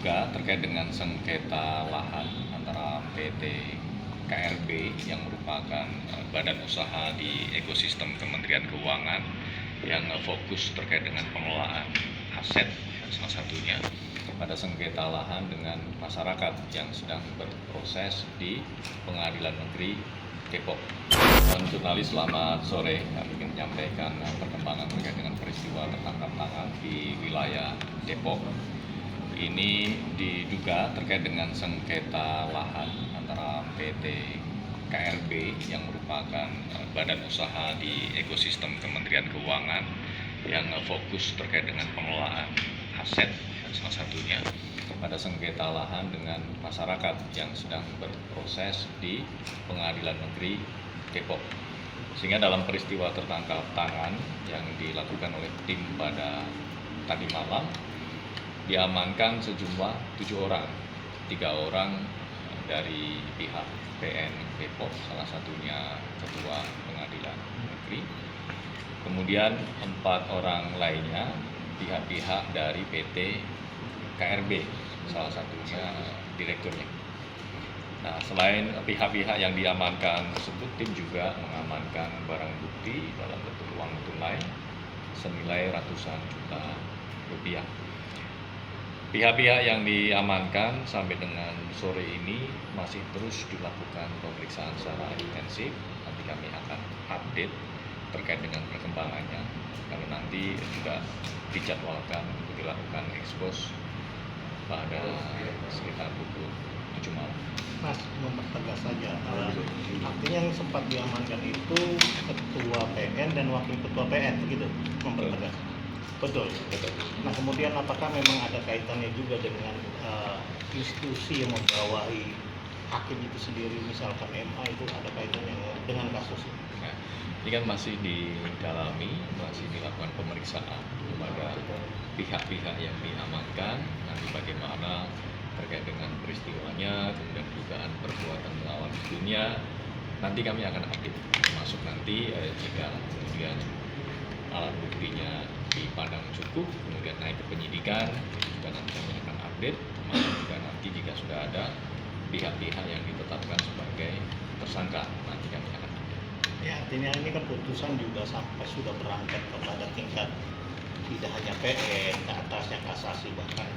diduga terkait dengan sengketa lahan antara PT KRB yang merupakan badan usaha di ekosistem Kementerian Keuangan yang fokus terkait dengan pengelolaan aset, salah satunya pada sengketa lahan dengan masyarakat yang sedang berproses di Pengadilan Negeri Depok. Jurnalis, selamat sore. Kami ingin menyampaikan perkembangan terkait dengan peristiwa tertangkap tangan di wilayah Depok. Ini diduga terkait dengan sengketa lahan antara PT KRB yang merupakan badan usaha di ekosistem Kementerian Keuangan yang fokus terkait dengan pengelolaan aset, salah satunya pada sengketa lahan dengan masyarakat yang sedang berproses di Pengadilan Negeri Depok. Sehingga dalam peristiwa tertangkap tangan yang dilakukan oleh tim pada tadi malam, diamankan sejumlah 7 orang, 3 orang dari pihak PN Depok, salah satunya Ketua Pengadilan Negeri. Kemudian 4 orang lainnya pihak-pihak dari PT KRB, salah satunya direkturnya. Nah, selain pihak-pihak yang diamankan tersebut, tim juga mengamankan barang bukti dalam bentuk uang tunai senilai ratusan juta rupiah. Pihak-pihak yang diamankan sampai dengan sore ini masih terus dilakukan pemeriksaan secara intensif. Nanti kami akan update terkait dengan perkembangannya, karena nanti juga dijadwalkan untuk dilakukan ekspos pada sekitar pukul 7 malam. Mas, mempertegas saja, artinya yang sempat diamankan itu Ketua PN dan Wakil Ketua PN, begitu? Mempertegas. Betul. Nah, kemudian apakah memang ada kaitannya juga dengan institusi yang membawahi hakim itu sendiri, misalkan MA itu ada kaitannya dengan kasus ini? Nah, ini kan masih didalami, masih dilakukan pemeriksaan kepada pihak-pihak yang diamankan, nanti bagaimana terkait dengan peristiwanya, kemudian dugaan perbuatan melawan hukumnya, nanti kami akan update, termasuk nanti jika kemudian alat buktinya dipandang cukup, kemudian naik ke penyidikan, juga nanti kami akan update, termasuk juga nanti jika sudah ada pihak-pihak yang ditetapkan sebagai tersangka, nanti kami akan update. Ya, artinya ini kan putusan juga sampai sudah berangkat kepada tingkat tidak hanya PN, ke atasnya kasasi, bahkan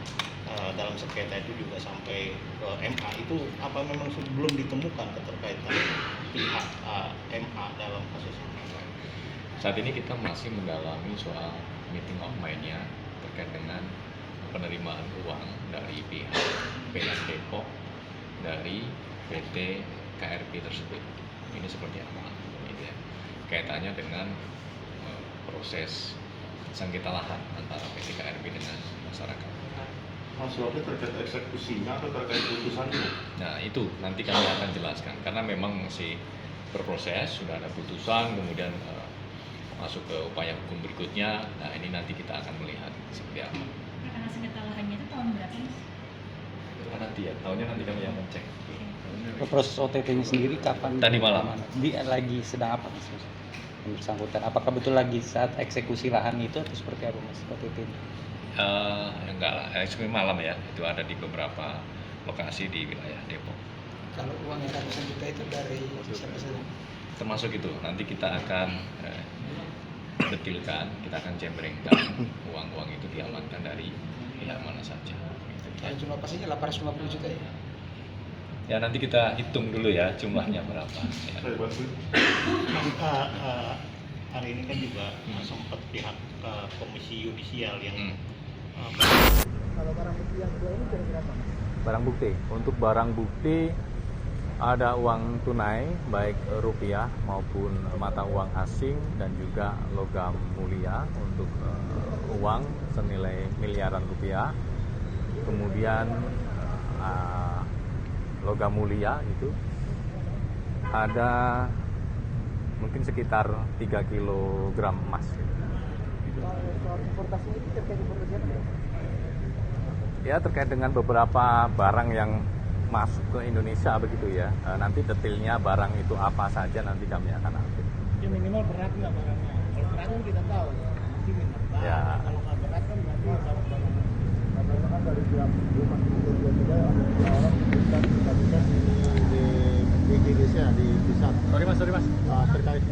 dalam sengketa itu juga sampai ke MA. Itu apa memang belum ditemukan keterkaitan pihak MA dalam kasus ini? Saat ini kita masih mendalami soal meeting online-nya terkait dengan penerimaan uang dari pihak PN Depok dari PT KRB tersebut. Ini seperti apa? Gitu ya. Kaitannya dengan proses sengketa lahan antara PT KRB dengan masyarakat. Maksudnya terkait eksekusinya atau terkait putusannya? Nah, itu nanti kami akan jelaskan karena memang masih berproses, sudah ada putusan, kemudian masuk ke upaya hukum berikutnya. Nah, ini nanti kita akan melihat seperti apa. Karena sengketa lahannya itu tahun berapa, Mas? Nanti ya, tahunnya nanti kami akan cek. Proses OTT-nya sendiri kapan? Tadi malam. Lagi sedang apa, Mas? Yang bersangkutan. Apakah betul lagi saat eksekusi lahan itu atau seperti apa, Mas, OTT-nya? Enggak lah, eksekusi malam ya. Itu ada di beberapa lokasi di wilayah Depok. Kalau uang yang ratusan juta itu dari siapa saja? Termasuk itu, nanti kita akan detilkan, kita akan jembrengkan uang-uang itu diamankan dari pihak mana saja. Yang jumlah pastinya 850 juta ya? Ya, nanti kita hitung dulu ya jumlahnya berapa. Ya. Saya bantu. Hari ini kan juga sempat pihak Komisi Yudisial yang Kalau barang bukti yang kedua ini kira-kira apa? Barang bukti. Untuk barang bukti ada uang tunai baik rupiah maupun mata uang asing dan juga logam mulia untuk uang senilai miliaran rupiah. Kemudian logam mulia itu ada mungkin sekitar 3 kg emas. Soal importasi itu terkait importasi apa ya? Ya, terkait dengan beberapa barang yang masuk ke Indonesia begitu ya. Nanti detailnya barang itu apa saja nanti kami akan update. Ya minimal berat nggak barangnya? Kalau berat kan kita tahu, mungkin berat. Ya. Kalau nggak berat kan berarti kalau barang kan dari jam 5 Indonesia di pusat. Sorry mas. Terkait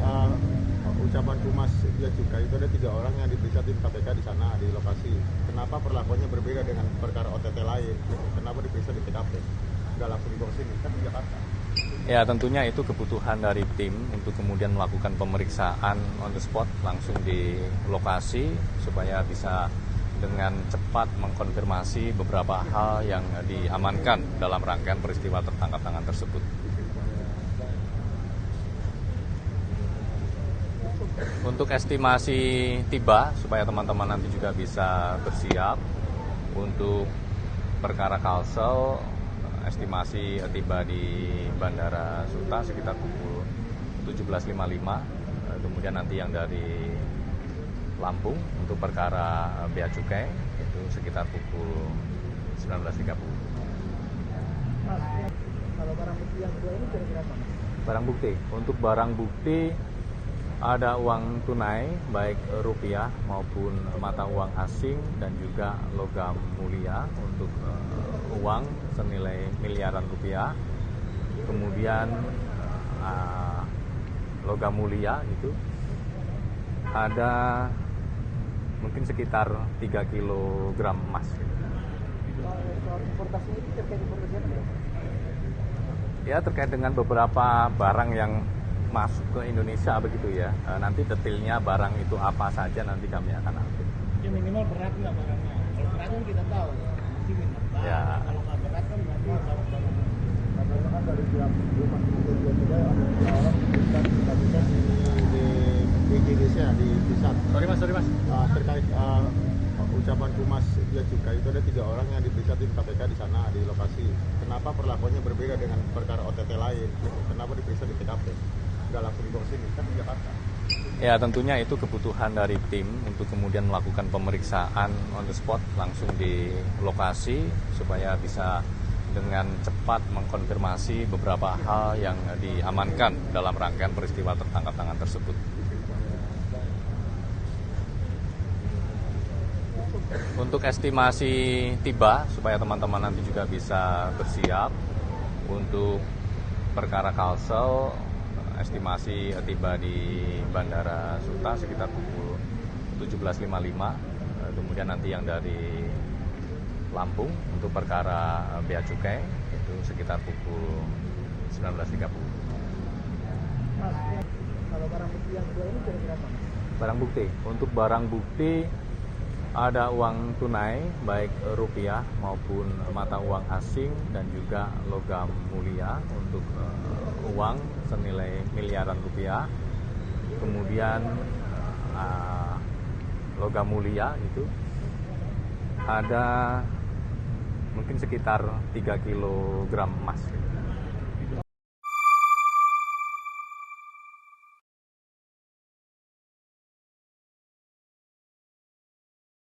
ucapan Humas Bea Cukai itu ada 3 orang yang diperiksa tim KPK di sana di lokasi. Kenapa perlakuannya berbeda dengan perkara OTT lain? Kenapa diperiksa di TKP? Nggak langsung dibawa sini kan di Jakarta. Ya tentunya itu kebutuhan dari tim untuk kemudian melakukan pemeriksaan on the spot langsung di lokasi supaya bisa dengan cepat mengkonfirmasi beberapa hal yang diamankan dalam rangkaian peristiwa tertangkap tangan tersebut. Untuk estimasi tiba supaya teman-teman nanti juga bisa bersiap untuk perkara Kalsel, estimasi tiba di Bandara Suta sekitar pukul 17.55, kemudian nanti yang dari Lampung untuk perkara Bea Cukai itu sekitar pukul 19.30. Mas, kalau barang bukti yang kedua ini kira-kira apa? Barang bukti, untuk barang bukti ada uang tunai baik rupiah maupun mata uang asing dan juga logam mulia untuk uang senilai miliaran rupiah. Kemudian logam mulia itu ada mungkin sekitar 3 kilogram emas. Soal importasi itu terkait importasi apa ya? Ya terkait dengan beberapa barang yang masuk ke Indonesia begitu ya. Nanti detailnya barang itu apa saja nanti kami akan update. Ya minimal berat nggak barangnya? Kalau berat kan kita tahu, pasti minimal. Ya. Kalau nggak berat kan berarti barang-barang. Karena kan dari pihak Humas Bea Cukai ada 3 orang diperiksa di Indonesia di pusat. Sorry mas. Terkait ucapan Humas Bea Cukai itu ada 3 orang yang diperiksa tim KPK di sana di lokasi. Kenapa perlakuannya berbeda dengan perkara OTT lain? Kenapa diperiksa di TKP? Nggak langsung dibawa sini kan di Jakarta. Ya tentunya itu kebutuhan dari tim untuk kemudian melakukan pemeriksaan on the spot langsung di lokasi supaya bisa dengan cepat mengkonfirmasi beberapa hal yang diamankan dalam rangkaian peristiwa tertangkap tangan tersebut. Untuk estimasi tiba supaya teman-teman nanti juga bisa bersiap untuk perkara Kalsel, estimasi tiba di Bandara Suta sekitar pukul 17.55, kemudian nanti yang dari Lampung untuk perkara Bea Cukai itu sekitar pukul 19.30. Mas, kalau barang bukti yang kedua ini kira-kira apa? Barang bukti, untuk barang bukti ada uang tunai baik rupiah maupun mata uang asing dan juga logam mulia untuk uang senilai miliaran rupiah. Kemudian logam mulia itu ada mungkin sekitar 3 kilogram emas.